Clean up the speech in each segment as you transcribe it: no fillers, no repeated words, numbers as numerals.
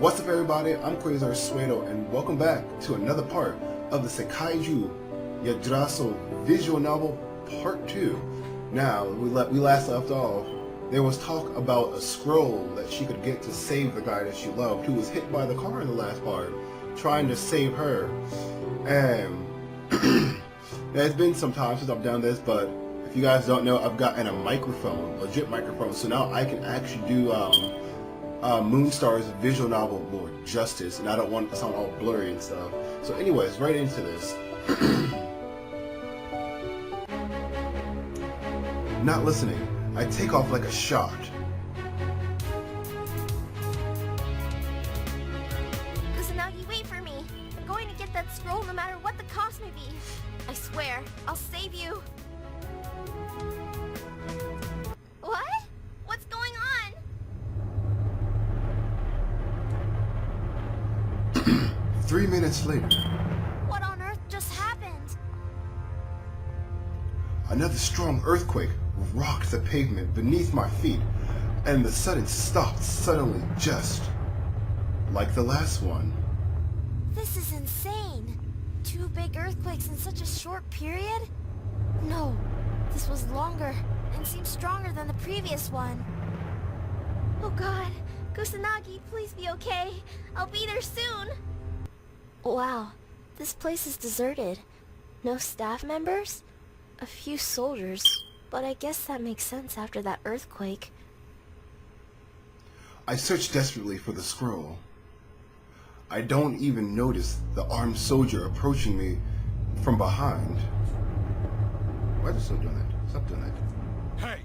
What's up everybody, I'm Quasar Sudo and welcome back to another part of the Sekaiju Yggdrasil visual novel part 2. Now, we last left off, there was talk about a scroll that she could get to save the guy that she loved who was hit by the car in the last part, trying to save her. And it's been some time since I've done this, but if you guys don't know, I've gotten a microphone, legit microphone, so now I can actually do Moonstar's visual novel more justice, and I don't want it to sound all blurry and stuff. So anyways, right into this. Not listening, I take off like a shot. Kusanagi, wait for me. I'm going to get that scroll no matter what the cost may be. I swear, I'll save you. What? What's going on? 3 minutes later. What on earth just happened? Another strong earthquake rocked the pavement beneath my feet, and the sudden stopped suddenly, just like the last one. This is insane. 2 big earthquakes in such a short period? No, this was longer and seemed stronger than the previous one. Oh god, Kusanagi, please be okay. I'll be there soon. Wow, this place is deserted. No staff members? A few soldiers, but I guess that makes sense after that earthquake. I search desperately for the scroll. I don't even notice the armed soldier approaching me from behind. Why are you still doing that? Stop doing that. Hey!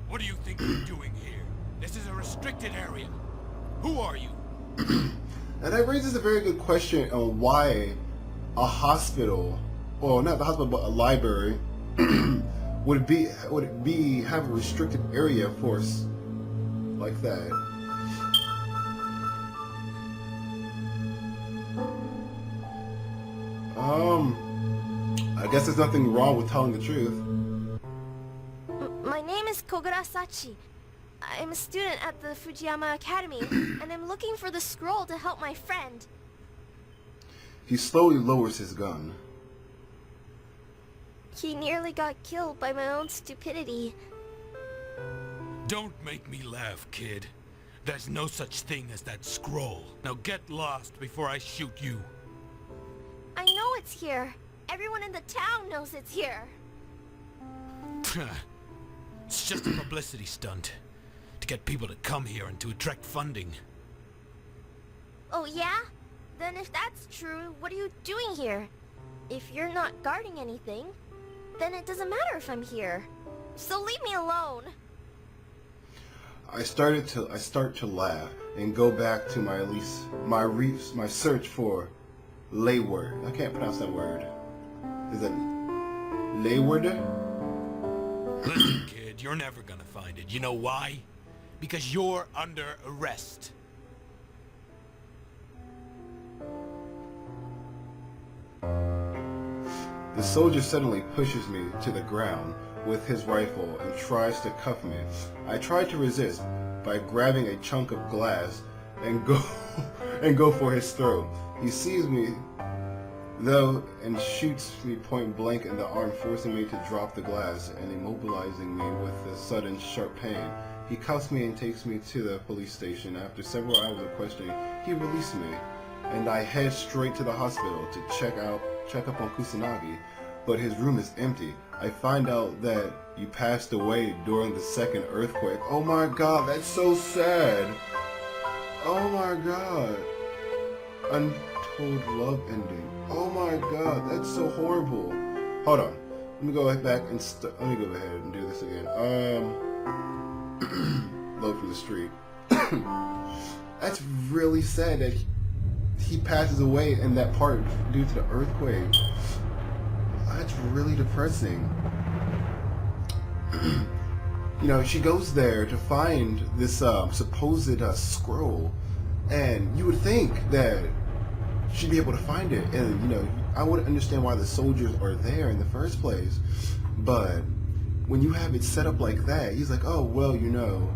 What do you think you're doing here? This is a restricted area. Who are you? And that raises a very good question on why a hospital, well, not the hospital, but a library, would it be have a restricted area for us like that? I guess there's nothing wrong with telling the truth. My name is Kogurasachi. I'm a student at the Fujiyama Academy, and I'm looking for the scroll to help my friend. He slowly lowers his gun. He nearly got killed by my own stupidity. Don't make me laugh, kid. There's no such thing as that scroll. Now get lost before I shoot you. I know it's here. Everyone in the town knows it's here. It's just a publicity stunt. To get people to come here and to attract funding. Oh yeah? Then if that's true, what are you doing here? If you're not guarding anything, then it doesn't matter if I'm here. So leave me alone. I start to laugh and go back to my search for Layward. I can't pronounce that word. Is it Layward? Listen, kid, you're never gonna find it. You know why? Because you're under arrest. The soldier suddenly pushes me to the ground with his rifle and tries to cuff me. I try to resist by grabbing a chunk of glass and go for his throat. He sees me though and shoots me point blank in the arm, forcing me to drop the glass and immobilizing me with a sudden sharp pain. He cuffs me and takes me to the police station. After several hours of questioning, he released me, and I head straight to the hospital to check up on Kusanagi, but his room is empty. I find out that you passed away during the second earthquake. Oh my god, that's so sad. Oh my god. Untold love ending. Oh my god, that's so horrible. Hold on. Let me go back and let me go ahead and do this again. Load from the street. That's really sad that he passes away in that part due to the earthquake. That's really depressing. You know, she goes there to find this supposed scroll, and you would think that she'd be able to find it, and you know, I wouldn't understand why the soldiers are there in the first place. But when you have it set up like that, he's like, oh well, you know,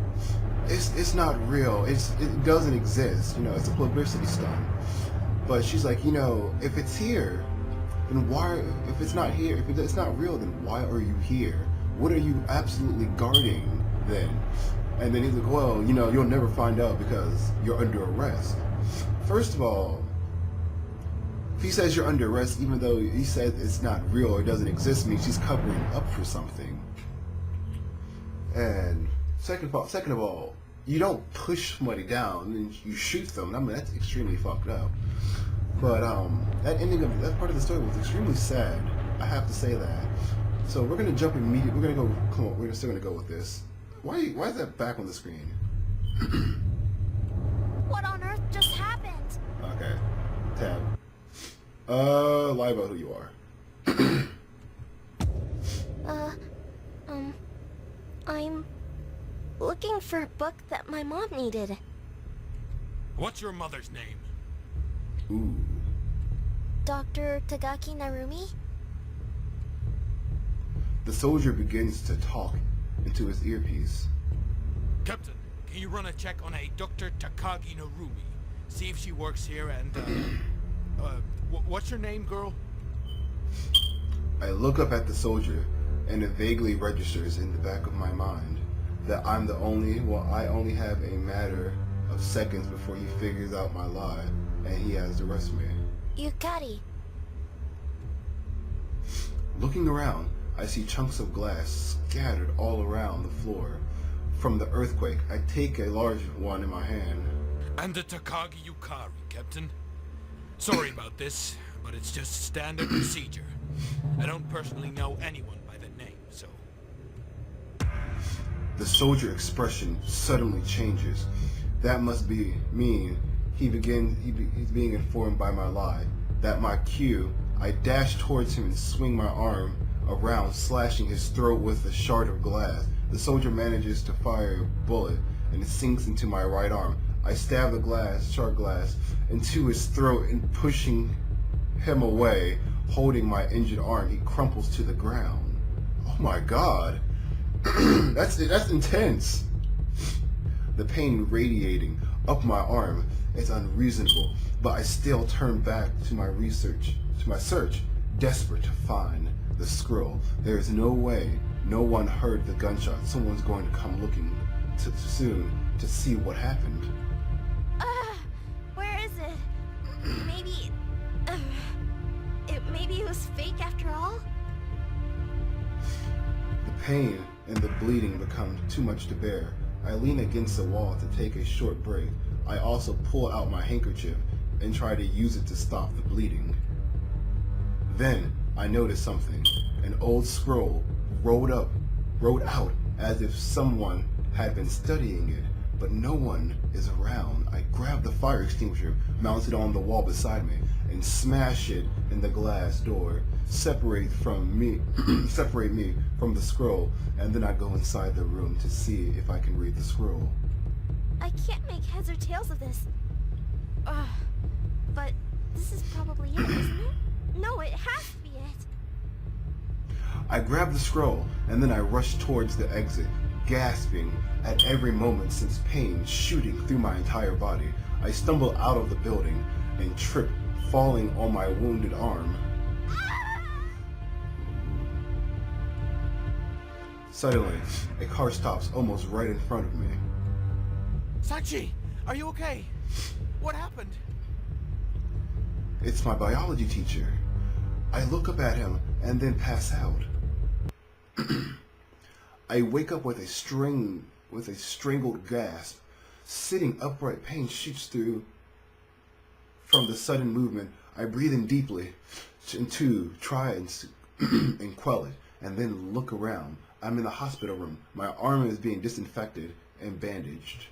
it's not real. It doesn't exist. You know, it's a publicity stunt. But she's like, you know, if it's here, then why? If it's not here, if it's not real, then why are you here? What are you absolutely guarding then? And then he's like, well, you know, you'll never find out because you're under arrest. First of all, if he says you're under arrest, even though he said it's not real or doesn't exist, means she's covering up for something. And second of all, you don't push somebody down and you shoot them. I mean, that's extremely fucked up. But that ending of that part of the story was extremely sad. I have to say that. So we're gonna jump immediately. We're gonna go. Come on, we're still gonna go with this. Why is that back on the screen? What on earth just happened? Okay. Tab. Lie about who you are. I'm looking for a book that my mom needed. What's your mother's name? Ooh. Dr. Tagaki Narumi? The soldier begins to talk into his earpiece. Captain, can you run a check on a Dr. Takagi Narumi? See if she works here and, what's your name, girl? I look up at the soldier, and it vaguely registers in the back of my mind that I only have a matter of seconds before he figures out my lie, and he has to arrest me. Yukari. Looking around, I see chunks of glass scattered all around the floor. From the earthquake, I take a large one in my hand. And the Takagi Yukari, Captain. Sorry about this, but it's just standard procedure. I don't personally know anyone by the name, so... The soldier expression suddenly changes. That must mean he's being informed by my lie. That my cue, I dash towards him and swing my arm around, slashing his throat with a shard of glass. The soldier manages to fire a bullet, and it sinks into my right arm. I stab the shard glass, into his throat and pushing him away, holding my injured arm. He crumples to the ground. Oh my god. That's intense. The pain radiating up my arm is unreasonable, but I still turn back to my search, desperate to find the scroll. There is no way no one heard the gunshot. Someone's going to come looking soon to see what happened. Where is it? Maybe it was fake after all? The pain and the bleeding become too much to bear. I lean against the wall to take a short break. I also pull out my handkerchief and try to use it to stop the bleeding. Then I notice something. An old scroll wrote out as if someone had been studying it, but no one is around. I grab the fire extinguisher mounted on the wall beside me and smash it in the glass door, separate me from the scroll, and then I go inside the room to see if I can read the scroll. I can't make heads or tails of this. But this is probably it, isn't it? No, it has to be it. I grab the scroll, and then I rush towards the exit, gasping at every moment since pain shooting through my entire body. I stumble out of the building and trip, falling on my wounded arm. Suddenly, a car stops almost right in front of me. Sachi, are you okay? What happened? It's my biology teacher. I look up at him and then pass out. I wake up with a strangled gasp. Sitting upright, pain shoots through from the sudden movement. I breathe in deeply to try and quell it, and then look around. I'm in the hospital room. My arm is being disinfected and bandaged.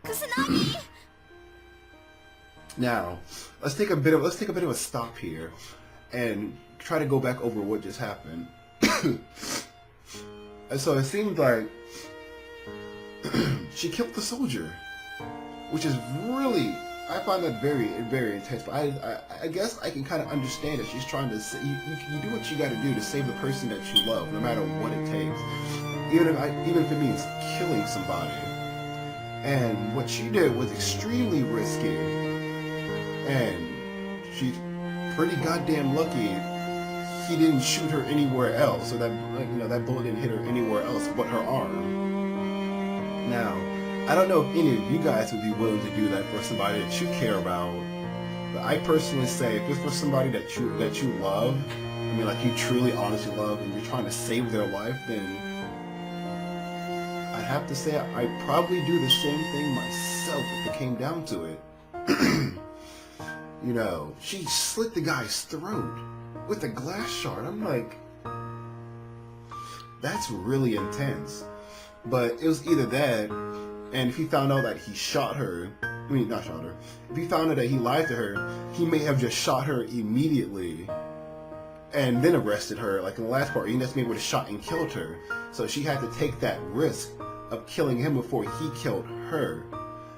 Kusanagi! Now, let's take a bit of a stop here and try to go back over what just happened. And so it seemed like she killed the soldier, which is really, I find that very, very intense. But I guess I can kind of understand that she's trying to say, you do what you got to do to save the person that you love, no matter what it takes. Even if it means killing somebody. And what she did was extremely risky. And she's pretty goddamn lucky he didn't shoot her anywhere else, so that that bullet didn't hit her anywhere else but her arm. Now, I don't know if any of you guys would be willing to do that for somebody that you care about, but I personally say if it's for somebody that you love, I mean like you truly honestly love and you're trying to save their life, then I'd have to say I'd probably do the same thing myself if it came down to it. You know, she slit the guy's throat with a glass shard. I'm like, that's really intense. But it was either that, and if he found out that he shot her, I mean, not shot her, if he found out that he lied to her, he may have just shot her immediately and then arrested her. Like in the last part, he just maybe would have shot and killed her. So she had to take that risk of killing him before he killed her.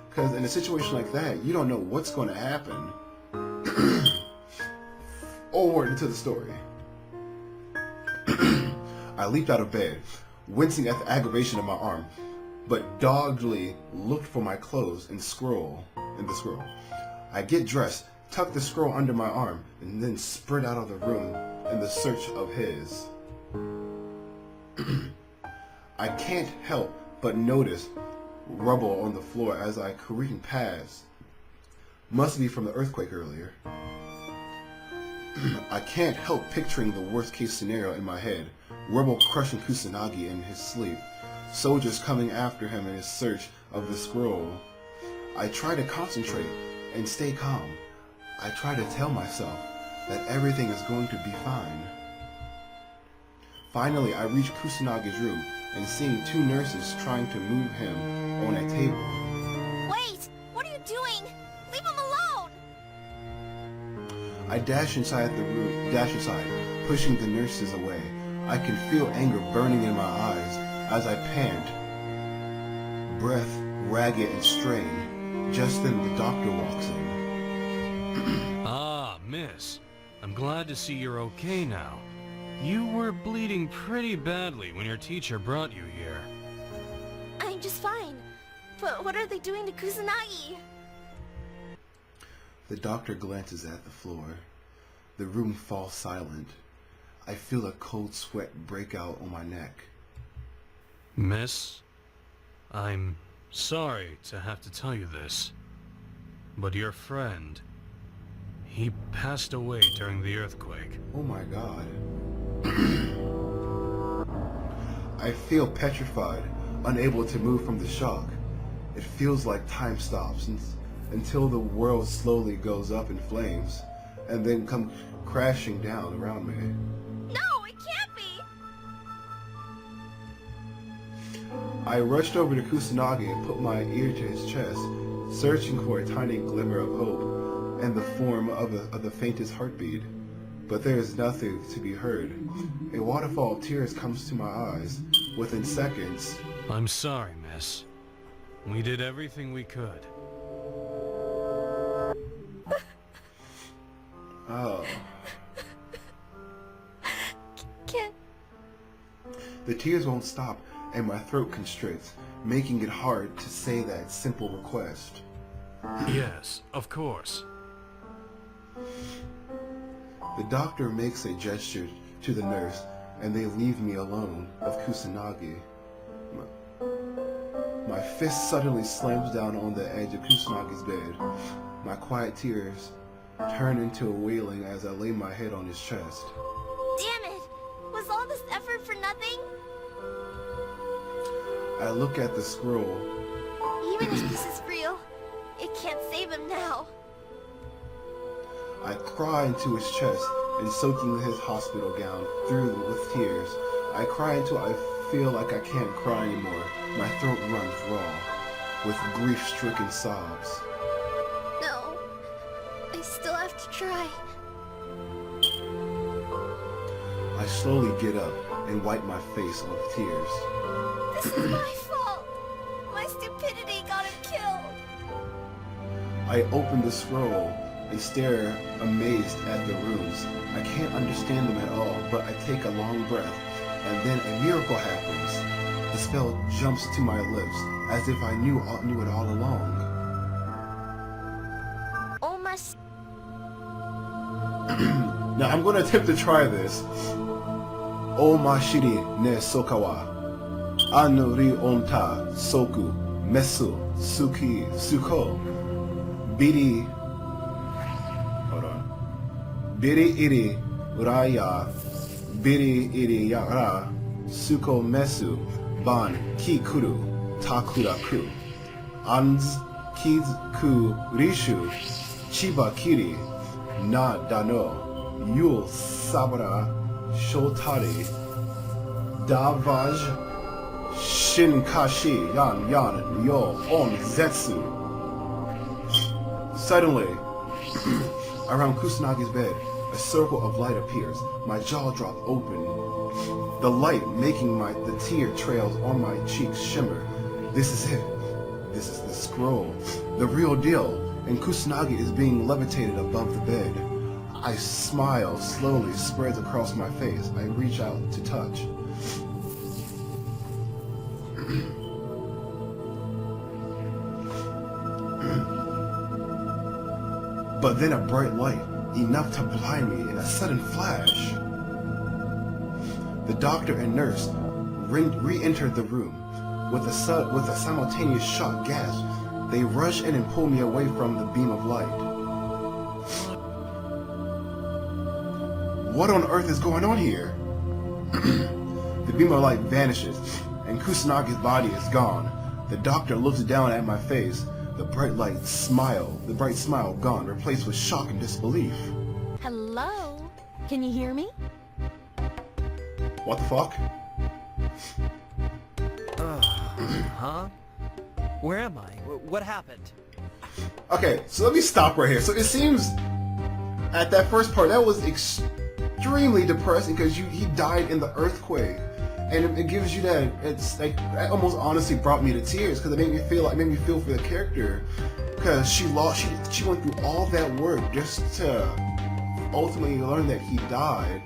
Because in a situation like that, you don't know what's going to happen. Onward into the story. I leaped out of bed, wincing at the aggravation of my arm, but doggedly looked for my clothes and the scroll. I get dressed, tuck the scroll under my arm, and then sprint out of the room in the search of his. I can't help but notice rubble on the floor as I careen past. Must be from the earthquake earlier. I can't help picturing the worst case scenario in my head. Rubble crushing Kusanagi in his sleep. Soldiers coming after him in his search of the scroll. I try to concentrate and stay calm. I try to tell myself that everything is going to be fine. Finally, I reach Kusanagi's room and seeing two nurses trying to move him on a table. Wait! What are you doing? Leave him alone! I dash inside, pushing the nurses away. I can feel anger burning in my eyes as I pant, breath ragged and strained. Just then the doctor walks in. Ah, miss. I'm glad to see you're okay now. You were bleeding pretty badly when your teacher brought you here. I'm just fine. But what are they doing to Kusanagi? The doctor glances at the floor. The room falls silent. I feel a cold sweat break out on my neck. Miss, I'm sorry to have to tell you this, but your friend, he passed away during the earthquake. Oh my God. I feel petrified, unable to move from the shock. It feels like time stops until the world slowly goes up in flames and then come crashing down around me. No, it can't be! I rushed over to Kusanagi and put my ear to his chest, searching for a tiny glimmer of hope and the form of the faintest heartbeat. But there is nothing to be heard. A waterfall of tears comes to my eyes. Within seconds... I'm sorry, miss. We did everything we could. Oh. Can't... The tears won't stop, and my throat constricts, making it hard to say that simple request. Yes, of course. The doctor makes a gesture to the nurse, and they leave me alone with Kusanagi. My fist suddenly slams down on the edge of Kusanagi's bed. My quiet tears turn into a wailing as I lay my head on his chest. Damn it! Was all this effort for nothing? I look at the scroll. Even if this is real, it can't save him now. I cry into his chest and soaking his hospital gown through with tears. I cry until I feel like I can't cry anymore. My throat runs raw with grief-stricken sobs. No, I still have to try. I slowly get up and wipe my face with tears. This is my fault. My stupidity got him killed. I open the scroll and stare amazed at the runes. I can't understand them at all, but I take a long breath, and then a miracle happens. The spell jumps to my lips, as if I knew it all along. Almost. Now I'm going to attempt to try this. O mashiri ne sokawa. Anu ri onta soku mesu suki suko. Biri. Hold on. Biri iri uraya. Biri iri yara. Suko mesu. Ban ki kuru. Takura ku. Anz kiz ku rishu. Chiba kiri. Na dano. Yul sabara. Shotari. Davaj. Shinkashi. Yan yan. Yo. On zetsu. Suddenly, around Kusanagi's bed, a circle of light appears. My jaw drops open. The light making the tear trails on my cheeks shimmer. This is it. This is the scroll. The real deal. And Kusanagi is being levitated above the bed. I smile slowly spreads across my face. I reach out to touch. But then a bright light, enough to blind me in a sudden flash. The doctor and nurse re-entered the room. With a simultaneous shock gasp, they rush in and pull me away from the beam of light. What on earth is going on here? The beam of light vanishes, and Kusanagi's body is gone. The doctor looks down at my face. The bright smile gone, replaced with shock and disbelief. Hello? Can you hear me? What the fuck? Huh? Where am I? What happened? Okay, so let me stop right here. So it seems at that first part, that was extremely depressing because he died in the earthquake. And it gives you that, it's like, that almost honestly brought me to tears because it made me feel for the character. Because she went through all that work just to ultimately learn that he died.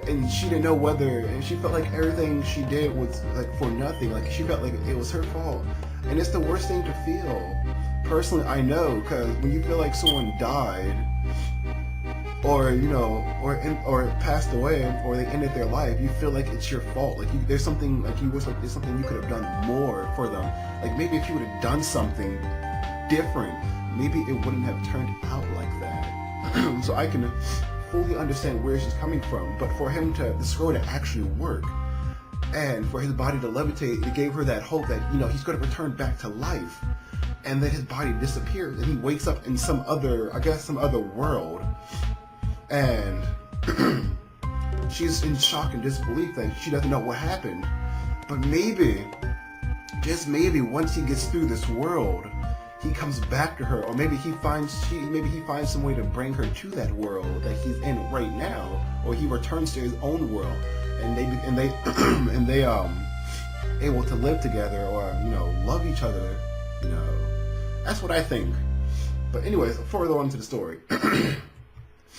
And she didn't know and she felt like everything she did was like for nothing. Like she felt like it was her fault. And it's the worst thing to feel. Personally, I know, because when you feel like someone died, or or passed away, or they ended their life, you feel like it's your fault. Like there's something like you wish like there's something you could have done more for them. Like maybe if you would have done something different, maybe it wouldn't have turned out like that. So I can fully understand where she's coming from. But for the scroll to actually work, and for his body to levitate, it gave her that hope that he's going to return back to life, and then his body disappears, and he wakes up in some other world. And she's in shock and disbelief that she doesn't know what happened. But maybe, just maybe, once he gets through this world, he comes back to her, or maybe he finds some way to bring her to that world that he's in right now, or he returns to his own world, and they able to live together, or love each other. That's what I think. But anyways, further on to the story.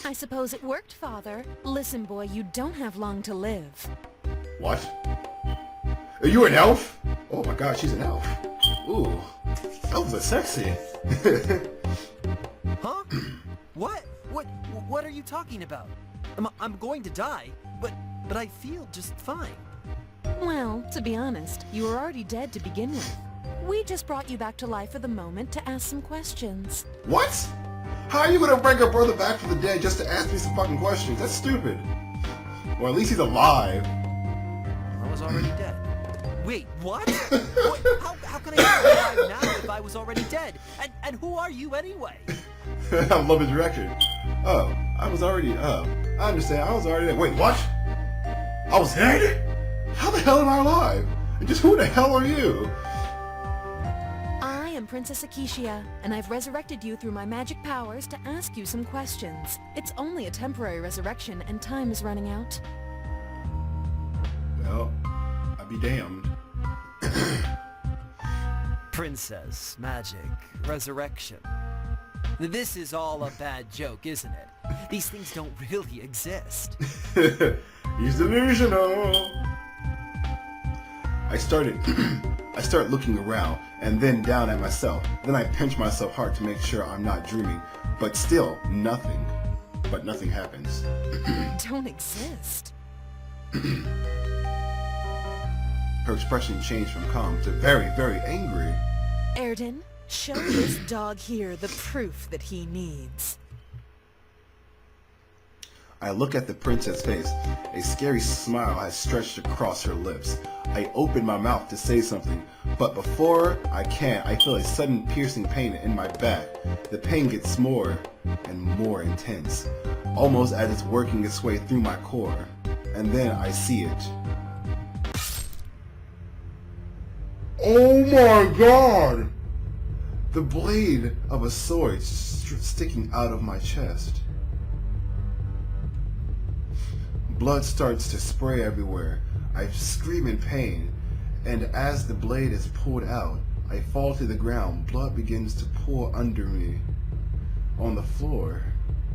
I suppose it worked, Father. Listen, boy, you don't have long to live. What? Are you an elf? Oh my god, she's an elf. Ooh, elves are sexy. Huh? What are you talking about? I'm going to die, but I feel just fine. Well, to be honest, you were already dead to begin with. We just brought you back to life for the moment to ask some questions. What? How are you gonna bring your brother back from the dead just to ask me some fucking questions? That's stupid. Or at least he's alive. I was already dead. Wait, what? How can I be alive now if I was already dead? And who are you anyway? I love his reaction. Oh, I understand. I was already dead. Wait, what? I was dead? How the hell am I alive? And just who the hell are you? I am Princess Akishia, and I've resurrected you through my magic powers to ask you some questions. It's only a temporary resurrection, and time is running out. Well, I'll be damned. Princess, magic, resurrection. This is all a bad joke, isn't it? These things don't really exist. He's delusional. I start looking around and then down at myself. Then I pinch myself hard to make sure I'm not dreaming. But still, nothing. But nothing happens. Don't exist. Her expression changed from calm to very, very angry. Erden, show this dog here the proof that he needs. I look at the princess' face. A scary smile has stretched across her lips. I open my mouth to say something, but before I can, I feel a sudden piercing pain in my back. The pain gets more and more intense, almost as it's working its way through my core. And then I see it. Oh my god! The blade of a sword sticking out of my chest. Blood starts to spray everywhere. I scream in pain, and as the blade is pulled out, I fall to the ground. Blood begins to pour under me on the floor.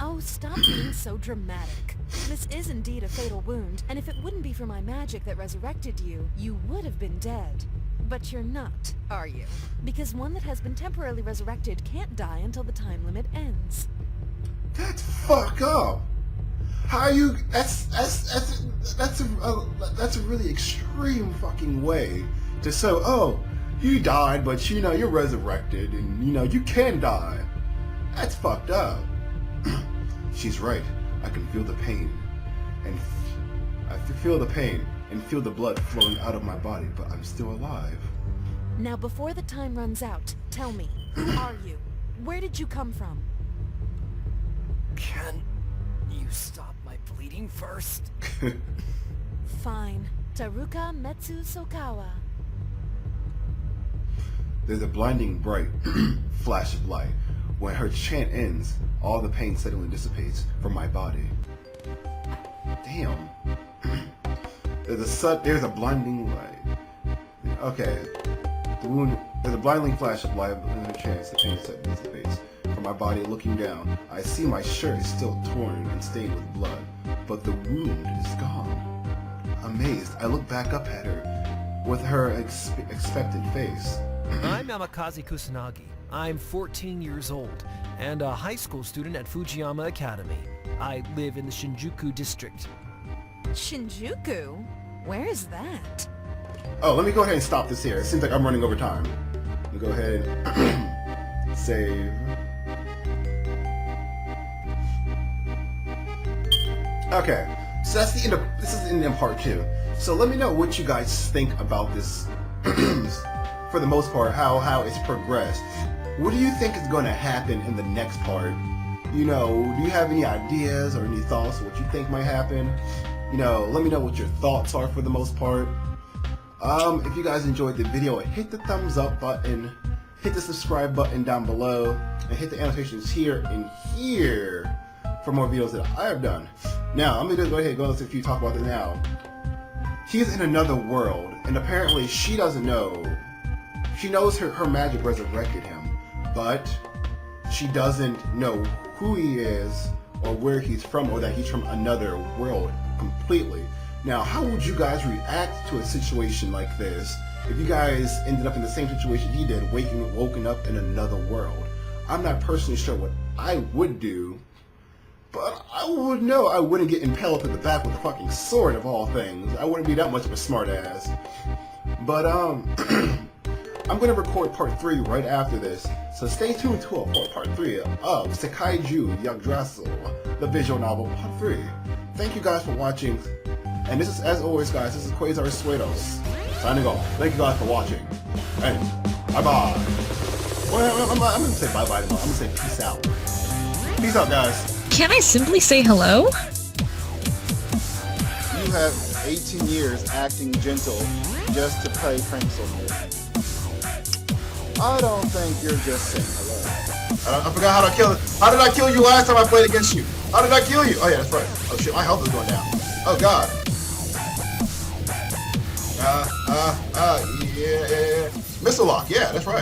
Oh, stop being so dramatic. This is indeed a fatal wound, and if it wouldn't be for my magic that resurrected you, you would have been dead. But you're not, are you? Because one that has been temporarily resurrected can't die until the time limit ends. That's fuck up. How you? That's a really extreme fucking way to say. Oh, you died, but you know you're resurrected, and you know you can die. That's fucked up. She's right. I can feel the pain, and I feel the pain and feel the blood flowing out of my body, but I'm still alive. Now, before the time runs out, tell me, who are you? Where did you come from? Can you stop my bleeding first? Fine. Taruka Metsu Sokawa. There's a blinding bright flash of light. When her chant ends, all the pain suddenly dissipates from my body. Damn. There's a blinding light. Okay. There's a blinding flash of light in her chant. The pain suddenly dissipates from my body. Looking down, I see my shirt is still torn and stained with blood, but the wound is gone. Amazed, I look back up at her with her expectant face. I'm Yamakaze Kusanagi. I'm 14 years old and a high school student at Fujiyama Academy. I live in the Shinjuku district. Shinjuku? Where is that? Oh, let me go ahead and stop this here. It seems like I'm running over time. Let me go ahead and save. Okay, so that's the end of this is the end of part 2. So let me know what you guys think about this. For the most part, how it's progressed. What do you think is going to happen in the next part? You know, do you have any ideas or any thoughts of what you think might happen? You know, let me know what your thoughts are for the most part. If you guys enjoyed the video, hit the thumbs up button, hit the subscribe button down below, and hit the annotations here and here for more videos that I have done. Now, I'm going to go ahead and go into a few talk about it now. He's in another world, and apparently she doesn't know. She knows her magic resurrected him, but she doesn't know who he is or where he's from or that he's from another world completely. Now, how would you guys react to a situation like this if you guys ended up in the same situation he did, woken up in another world? I'm not personally sure what I would do, but I would know I wouldn't get impaled to the back with a fucking sword of all things. I wouldn't be that much of a smart ass. But I'm going to record part 3 right after this, so stay tuned to part 3 of Sekaiju Yggdrasil, the visual novel part 3. Thank you guys for watching, and this is, as always guys, this is Quasar Sudo, signing off. Thank you guys for watching, and bye-bye. Well, I'm going to say bye-bye, I'm going to say peace out. Peace out, guys. Can I simply say hello? You have 18 years acting gentle just to play pranks on me. I don't think you're just saying hello. I forgot how to kill it. How did I kill you last time I played against you? How did I kill you? Oh yeah, that's right. Oh shit, my health is going down. Oh god. Yeah. Missile lock, yeah, that's right.